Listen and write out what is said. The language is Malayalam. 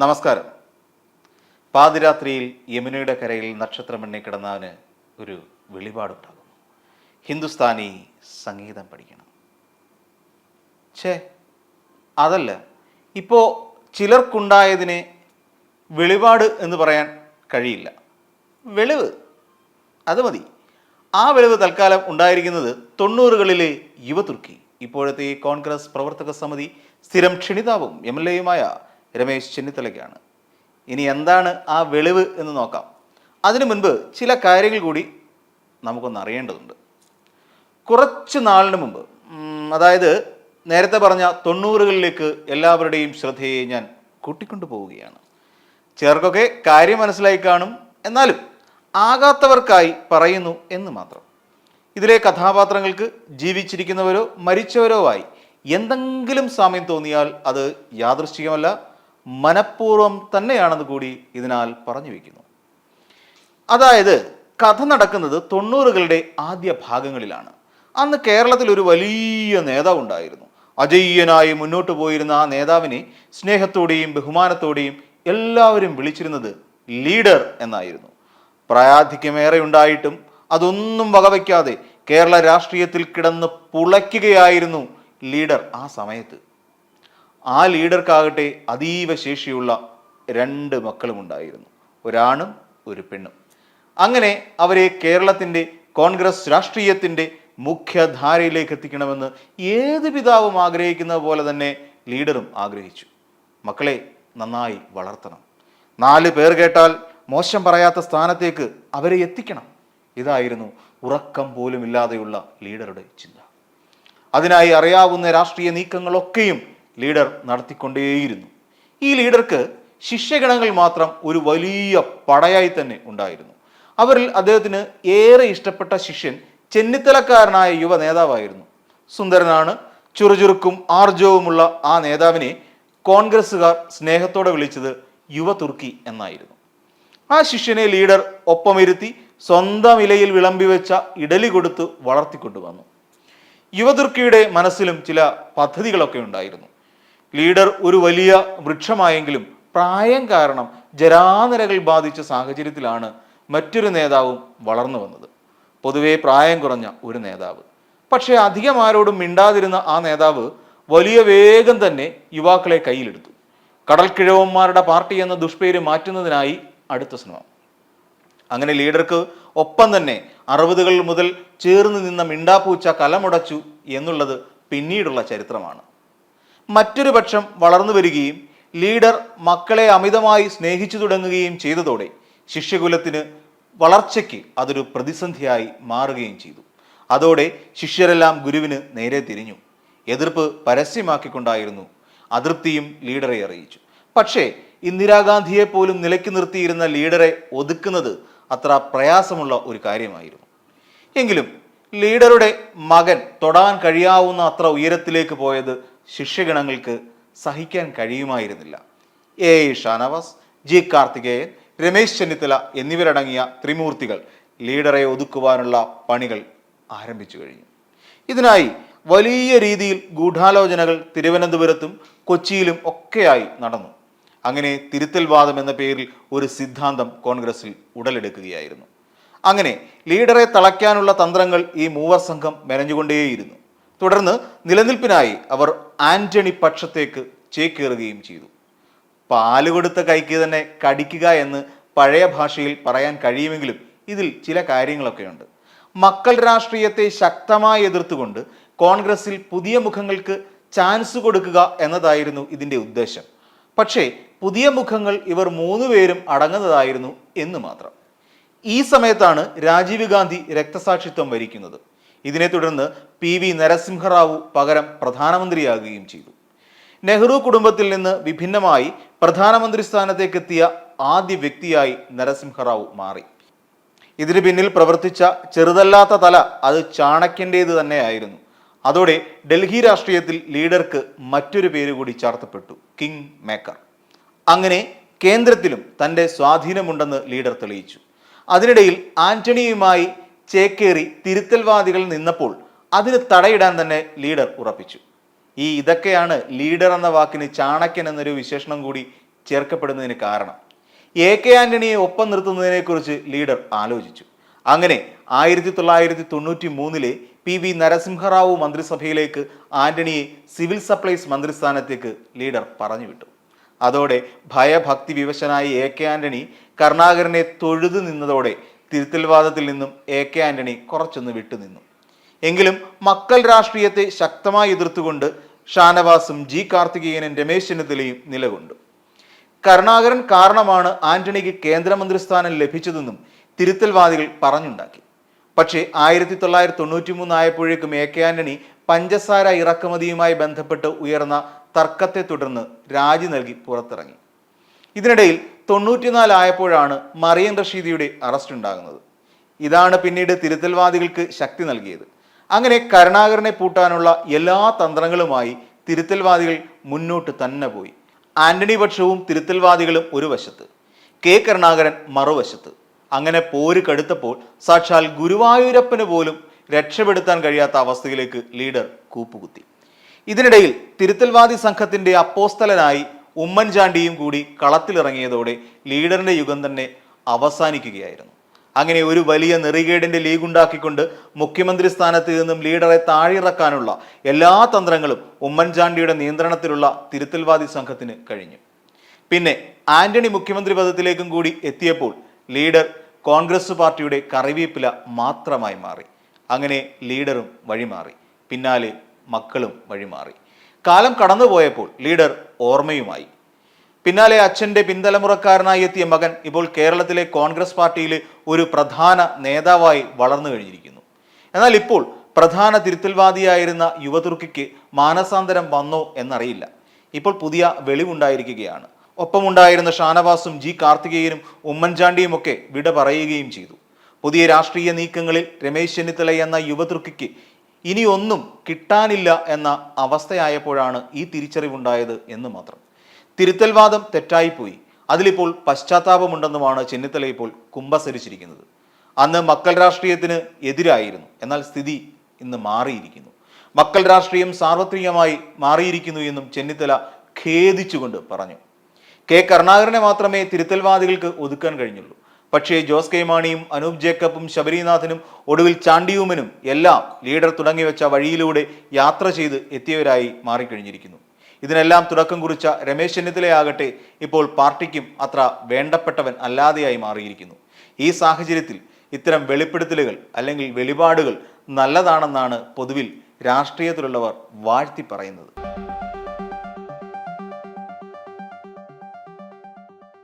നമസ്കാരം. പാതിരാത്രിയിൽ യമുനയുടെ കരയിൽ നക്ഷത്രമെണ്ണി കിടന്നവന് ഒരു വെളിപാടുണ്ടാകും. ഹിന്ദുസ്ഥാനി സംഗീതം പഠിക്കണം. അതല്ല, ഇപ്പോൾ ചിലർക്കുണ്ടായതിനെ വെളിപാട് എന്ന് പറയാൻ കഴിയില്ല. വെളിവ് അത് മതി. ആ വെളിവ് തൽക്കാലം ഉണ്ടായിരിക്കുന്നത് 90കളിലെ യുവതുർക്കി, ഇപ്പോഴത്തെ കോൺഗ്രസ് പ്രവർത്തക സമിതി സ്ഥിരം ക്ഷണിതാവും MLA-യുമായ രമേശ് ചെന്നിത്തലയ്ക്കാണ്. ഇനി എന്താണ് ആ വെളിവ് എന്ന് നോക്കാം. അതിനു മുൻപ് ചില കാര്യങ്ങൾ കൂടി നമുക്കൊന്ന് അറിയേണ്ടതുണ്ട്. കുറച്ച് നാളിന് മുമ്പ്, അതായത് നേരത്തെ പറഞ്ഞ 90കളിലേക്ക് എല്ലാവരുടെയും ശ്രദ്ധയെ ഞാൻ കൂട്ടിക്കൊണ്ടു പോവുകയാണ്. ചിലർക്കൊക്കെ കാര്യം മനസ്സിലായി കാണും, എന്നാലും ആകാത്തവർക്കായി പറയുന്നു എന്ന് മാത്രം. ഇതിലെ കഥാപാത്രങ്ങൾക്ക് ജീവിച്ചിരിക്കുന്നവരോ മരിച്ചവരോ ആയി എന്തെങ്കിലും സാമ്യം തോന്നിയാൽ അത് യാദൃശ്ചികമല്ല, മനഃപൂർവ്വം തന്നെയാണെന്ന് കൂടി ഇതിനാൽ പറഞ്ഞു വയ്ക്കുന്നു. അതായത് കഥ നടക്കുന്നത് 90കളുടെ ആദ്യ ഭാഗങ്ങളിലാണ്. അന്ന് കേരളത്തിൽ ഒരു വലിയ നേതാവുണ്ടായിരുന്നു. അജയ്യനായി മുന്നോട്ട് പോയിരുന്ന ആ നേതാവിനെ സ്നേഹത്തോടെയും ബഹുമാനത്തോടെയും എല്ലാവരും വിളിച്ചിരുന്നത് ലീഡർ എന്നായിരുന്നു. പ്രായാധിക്യമേറെ ഉണ്ടായിട്ടും അതൊന്നും വകവയ്ക്കാതെ കേരള രാഷ്ട്രീയത്തിൽ കിടന്ന് പുളയ്ക്കുകയായിരുന്നു ലീഡർ ആ സമയത്ത്. ആ ലീഡർക്കാകട്ടെ അതീവ ശേഷിയുള്ള 2 മക്കളും ഉണ്ടായിരുന്നു, ഒരാണും ഒരു പെണ്ണും. അങ്ങനെ അവരെ കേരളത്തിൻ്റെ കോൺഗ്രസ് രാഷ്ട്രീയത്തിൻ്റെ മുഖ്യധാരയിലേക്ക് എത്തിക്കണമെന്ന് ഏത് പിതാവും ആഗ്രഹിക്കുന്ന പോലെ തന്നെ ലീഡറും ആഗ്രഹിച്ചു. മക്കളെ നന്നായി വളർത്തണം, 4 പേർ കേട്ടാൽ മോശം പറയാത്ത സ്ഥാനത്തേക്ക് അവരെ എത്തിക്കണം. ഇതായിരുന്നു ഉറക്കം പോലും ഇല്ലാതെയുള്ള ലീഡറുടെ ചിന്ത. അതിനായി അറിയാവുന്ന രാഷ്ട്രീയ നീക്കങ്ങളൊക്കെയും ലീഡർ നടത്തിക്കൊണ്ടേയിരുന്നു. ഈ ലീഡർക്ക് ശിഷ്യഗണങ്ങൾ മാത്രം ഒരു വലിയ പടയായി തന്നെ ഉണ്ടായിരുന്നു. അവരിൽ അദ്ദേഹത്തിന് ഏറെ ഇഷ്ടപ്പെട്ട ശിഷ്യൻ ചെന്നിത്തലക്കാരനായ യുവ നേതാവായിരുന്നു. സുന്ദരനാണ്, ചുറുചുറുക്കും ആർജവുമുള്ള ആ നേതാവിനെ കോൺഗ്രസ്സുകാർ സ്നേഹത്തോടെ വിളിച്ചത് യുവതുർക്കി എന്നായിരുന്നു. ആ ശിഷ്യനെ ലീഡർ ഒപ്പമിരുത്തി സ്വന്തം ഇലയിൽ വിളമ്പി വെച്ച ഇഡലി കൊടുത്ത് വളർത്തിക്കൊണ്ടുവന്നു. യുവതുർക്കിയുടെ മനസ്സിലും ചില പദ്ധതികളൊക്കെ ഉണ്ടായിരുന്നു. ലീഡർ ഒരു വലിയ വൃക്ഷമായെങ്കിലും പ്രായം കാരണം ജരാനരകൾ ബാധിച്ച സാഹചര്യത്തിലാണ് മറ്റൊരു നേതാവും വളർന്നു വന്നത്. പൊതുവെ പ്രായം കുറഞ്ഞ ഒരു നേതാവ്. പക്ഷേ അധികം ആരോടും മിണ്ടാതിരുന്ന ആ നേതാവ് വലിയ വേഗം തന്നെ യുവാക്കളെ കയ്യിലെടുത്തു. കടൽക്കിഴവന്മാരുടെ പാർട്ടി എന്ന ദുഷ്പേര് മാറ്റുന്നതിനായി അടുത്ത ശ്രമം. അങ്ങനെ ലീഡർക്ക് ഒപ്പം തന്നെ 60കൾ മുതൽ ചേർന്ന് നിന്ന മിണ്ടാപ്പൂച്ച കലമുടച്ചു എന്നുള്ളത് പിന്നീടുള്ള ചരിത്രമാണ്. മറ്റൊരു പക്ഷം വളർന്നു വരികയും ലീഡർ മക്കളെ അമിതമായി സ്നേഹിച്ചു തുടങ്ങുകയും ചെയ്തതോടെ ശിഷ്യകുലത്തിന് വളർച്ചയ്ക്ക് അതൊരു പ്രതിസന്ധിയായി മാറുകയും ചെയ്തു. അതോടെ ശിഷ്യരെല്ലാം ഗുരുവിന് നേരെ തിരിഞ്ഞു. എതിർപ്പ് പരസ്യമാക്കിക്കൊണ്ടായിരുന്നു. അതൃപ്തിയും ലീഡറെ അറിയിച്ചു. പക്ഷേ ഇന്ദിരാഗാന്ധിയെ പോലും നിലയ്ക്ക് നിർത്തിയിരുന്ന ലീഡറെ ഒതുക്കുന്നത് അത്ര പ്രയാസമുള്ള ഒരു കാര്യമായിരുന്നു. എങ്കിലും ലീഡറുടെ മകൻ തൊടാൻ കഴിയാവുന്ന അത്ര ഉയരത്തിലേക്ക് പോയത് ശിഷ്യഗണങ്ങൾക്ക് സഹിക്കാൻ കഴിയുമായിരുന്നില്ല. ഷാനവാസ്, ജി കാർത്തികേയൻ, രമേശ് ചെന്നിത്തല എന്നിവരടങ്ങിയ ത്രിമൂർത്തികൾ ലീഡറെ ഒതുക്കുവാനുള്ള പണികൾ ആരംഭിച്ചു കഴിഞ്ഞു. ഇതിനായി വലിയ രീതിയിൽ ഗൂഢാലോചനകൾ തിരുവനന്തപുരത്തും കൊച്ചിയിലും ഒക്കെയായി നടന്നു. അങ്ങനെ തിരുത്തൽ വാദം എന്ന പേരിൽ ഒരു സിദ്ധാന്തം കോൺഗ്രസിൽ ഉടലെടുക്കുകയായിരുന്നു. അങ്ങനെ ലീഡറെ തളയ്ക്കാനുള്ള തന്ത്രങ്ങൾ ഈ മൂവർ സംഘം മെനഞ്ഞുകൊണ്ടേയിരുന്നു. തുടർന്ന് നിലനിൽപ്പിനായി അവർ ആന്റണി പക്ഷത്തേക്ക് ചേക്കേറുകയും ചെയ്തു. പാല് കൊടുത്ത കൈക്ക് തന്നെ കടിക്കുക എന്ന് പഴയ ഭാഷയിൽ പറയാൻ കഴിയുമെങ്കിലും ഇതിൽ ചില കാര്യങ്ങളൊക്കെയുണ്ട്. മക്കൾ രാഷ്ട്രീയത്തെ ശക്തമായി എതിർത്തുകൊണ്ട് കോൺഗ്രസിൽ പുതിയ മുഖങ്ങൾക്ക് ചാൻസ് കൊടുക്കുക എന്നതായിരുന്നു ഇതിൻ്റെ ഉദ്ദേശം. പക്ഷേ പുതിയ മുഖങ്ങൾ ഇവർ 3 പേരും അടങ്ങുന്നതായിരുന്നു എന്ന് മാത്രം. ഈ സമയത്താണ് രാജീവ് ഗാന്ധി രക്തസാക്ഷിത്വം വരിക്കുന്നത്. ഇതിനെ തുടർന്ന് PV നരസിംഹറാവു പകരം പ്രധാനമന്ത്രിയാകുകയും ചെയ്തു. നെഹ്റു കുടുംബത്തിൽ നിന്ന് വിഭിന്നമായി പ്രധാനമന്ത്രി സ്ഥാനത്തേക്ക് എത്തിയ ആദ്യ വ്യക്തിയായി നരസിംഹറാവു മാറി. ഇതിന് പിന്നിൽ പ്രവർത്തിച്ച ചെറുതല്ലാത്ത തല അത് ചാണക്യൻ്റേത് തന്നെയായിരുന്നു. അതോടെ ഡൽഹി രാഷ്ട്രീയത്തിൽ ലീഡർക്ക് മറ്റൊരു പേര് കൂടി ചാർത്തപ്പെട്ടു, കിങ് മേക്കർ. അങ്ങനെ കേന്ദ്രത്തിലും തൻ്റെ സ്വാധീനമുണ്ടെന്ന് ലീഡർ തെളിയിച്ചു. അതിനിടയിൽ ആന്റണിയുമായി ചേക്കേറി തിരുത്തൽവാദികൾ നിന്നപ്പോൾ അതിന് തടയിടാൻ തന്നെ ലീഡർ ഉറപ്പിച്ചു. ഇതൊക്കെയാണ് ലീഡർ എന്ന വാക്കിന് ചാണക്യൻ എന്നൊരു വിശേഷണം കൂടി ചേർക്കപ്പെടുന്നതിന് കാരണം? എ കെ ആന്റണിയെ ഒപ്പം നിർത്തുന്നതിനെക്കുറിച്ച് ലീഡർ ആലോചിച്ചു. അങ്ങനെ 1993 പി വി നരസിംഹറാവു മന്ത്രിസഭയിലേക്ക് ആന്റണിയെ സിവിൽ സപ്ലൈസ് മന്ത്രിസ്ഥാനത്തേക്ക് ലീഡർ പറഞ്ഞുവിട്ടു. അതോടെ ഭയഭക്തി വിവശനായ എ കെ ആന്റണി കരുണാകരനെ തൊഴുതു നിന്നതോടെ തിരുത്തൽവാദത്തിൽ നിന്നും എ കെ ആന്റണി കുറച്ചൊന്ന് വിട്ടുനിന്നു. എങ്കിലും മക്കൾ രാഷ്ട്രീയത്തെ ശക്തമായി എതിർത്തുകൊണ്ട് ഷാനവാസും ജി കാർത്തികേയനും രമേശ് ചെന്നിത്തലയും നിലകൊണ്ടു. കരുണാകരൻ കാരണമാണ് ആന്റണിക്ക് കേന്ദ്രമന്ത്രിസ്ഥാനം ലഭിച്ചതെന്നും തിരുത്തൽവാദികൾ പറഞ്ഞുണ്ടാക്കി. പക്ഷേ 1993 ആയപ്പോഴേക്കും എ കെ ആന്റണി പഞ്ചസാര ഇറക്കുമതിയുമായി ബന്ധപ്പെട്ട് ഉയർന്ന തർക്കത്തെ തുടർന്ന് രാജി നൽകി പുറത്തിറങ്ങി. ഇതിനിടയിൽ 94 ആയപ്പോഴാണ് മറിയം റഷീദിയുടെ അറസ്റ്റ് ഉണ്ടാകുന്നത്. ഇതാണ് പിന്നീട് തിരുത്തൽവാദികൾക്ക് ശക്തി നൽകിയത്. അങ്ങനെ കരുണാകരനെ പൂട്ടാനുള്ള എല്ലാ തന്ത്രങ്ങളുമായി തിരുത്തൽവാദികൾ മുന്നോട്ട് തന്നെ പോയി. ആന്റണി പക്ഷവും തിരുത്തൽവാദികളും ഒരു വശത്ത്, കെ കരുണാകരൻ മറുവശത്ത്. അങ്ങനെ പോര് കടുത്തപ്പോൾ സാക്ഷാൽ ഗുരുവായൂരപ്പന് പോലും രക്ഷപ്പെടുത്താൻ കഴിയാത്ത അവസ്ഥയിലേക്ക് ലീഡർ കൂപ്പുകുത്തി. ഇതിനിടയിൽ തിരുത്തൽവാദി സംഘത്തിന്റെ അപ്പോസ്തലനായി ഉമ്മൻചാണ്ടിയും കൂടി കളത്തിലിറങ്ങിയതോടെ ലീഡറിന്റെ യുഗം തന്നെ അവസാനിക്കുകയായിരുന്നു. അങ്ങനെ ഒരു വലിയ നെറികേടിന്റെ ലീഗുണ്ടാക്കിക്കൊണ്ട് മുഖ്യമന്ത്രി സ്ഥാനത്ത് നിന്നും ലീഡറെ താഴിറക്കാനുള്ള എല്ലാ തന്ത്രങ്ങളും ഉമ്മൻചാണ്ടിയുടെ നിയന്ത്രണത്തിലുള്ള തിരുത്തൽവാദി സംഘത്തിന് കഴിഞ്ഞു. പിന്നെ ആന്റണി മുഖ്യമന്ത്രി പദത്തിലേക്കും കൂടി എത്തിയപ്പോൾ ലീഡർ കോൺഗ്രസ് പാർട്ടിയുടെ കറിവേപ്പില മാത്രമായി മാറി. അങ്ങനെ ലീഡറും വഴിമാറി, പിന്നാലെ മക്കളും വഴിമാറി. കാലം കടന്നുപോയപ്പോൾ ലീഡർ ഓർമ്മയുമായി. പിന്നാലെ അച്ഛൻ്റെ പിൻതലമുറക്കാരനായി എത്തിയ മകൻ ഇപ്പോൾ കേരളത്തിലെ കോൺഗ്രസ് പാർട്ടിയിലെ ഒരു പ്രധാന നേതാവായി വളർന്നു കഴിഞ്ഞിരിക്കുന്നു. എന്നാൽ ഇപ്പോൾ പ്രധാന തിരുത്തൽവാദിയായിരുന്ന യുവതുർക്കിക്ക് മാനസാന്തരം വന്നോ എന്നറിയില്ല. ഇപ്പോൾ പുതിയ വെളിവുണ്ടായിരിക്കുകയാണ്. ഒപ്പമുണ്ടായിരുന്ന ഷാനവാസും ജി കാർത്തികേയനും ഉമ്മൻചാണ്ടിയും ഒക്കെ വിട പറയുകയും ചെയ്തു. പുതിയ രാഷ്ട്രീയ നീക്കങ്ങളിൽ രമേശ് ചെന്നിത്തല എന്ന യുവതുർക്കിക്ക് ഇനിയൊന്നും കിട്ടാനില്ല എന്ന അവസ്ഥയായപ്പോഴാണ് ഈ തിരിച്ചറിവുണ്ടായത് എന്ന് മാത്രം. തിരുത്തൽവാദം തെറ്റായിപ്പോയി, അതിലിപ്പോൾ പശ്ചാത്താപമുണ്ടെന്നുമാണ് ചെന്നിത്തല ഇപ്പോൾ കുമ്പസരിച്ചിരിക്കുന്നത്. അന്ന് മക്കൾ രാഷ്ട്രീയത്തിന് എതിരായിരുന്നു, എന്നാൽ സ്ഥിതി ഇന്ന് മാറിയിരിക്കുന്നു. മക്കൾ രാഷ്ട്രീയം സാർവത്രികമായി മാറിയിരിക്കുന്നു എന്നും ചെന്നിത്തല ഖേദിച്ചുകൊണ്ട് പറഞ്ഞു. കെ കരുണാകരനെ മാത്രമേ തിരുത്തൽവാദികൾക്ക് ഒതുക്കാൻ കഴിഞ്ഞുള്ളൂ. പക്ഷേ ജോസ് കെ മാണിയും അനൂപ് ജേക്കബും ശബരിനാഥനും ഒടുവിൽ ചാണ്ടിയൂമനും എല്ലാം ലീഡർ തുടങ്ങിവെച്ച വഴിയിലൂടെ യാത്ര ചെയ്ത് എത്തിയവരായി മാറിക്കഴിഞ്ഞിരിക്കുന്നു. ഇതിനെല്ലാം തുടക്കം കുറിച്ച രമേശ് ചെന്നിത്തലയാകട്ടെ ഇപ്പോൾ പാർട്ടിക്കും അത്ര വേണ്ടപ്പെട്ടവൻ അല്ലാതെയായി മാറിയിരിക്കുന്നു. ഈ സാഹചര്യത്തിൽ ഇത്തരം വെളിപ്പെടുത്തലുകൾ അല്ലെങ്കിൽ വെളിപാടുകൾ നല്ലതാണെന്നാണ് പൊതുവിൽ രാഷ്ട്രീയത്തിലുള്ളവർ വാഴ്ത്തി പറയുന്നത്.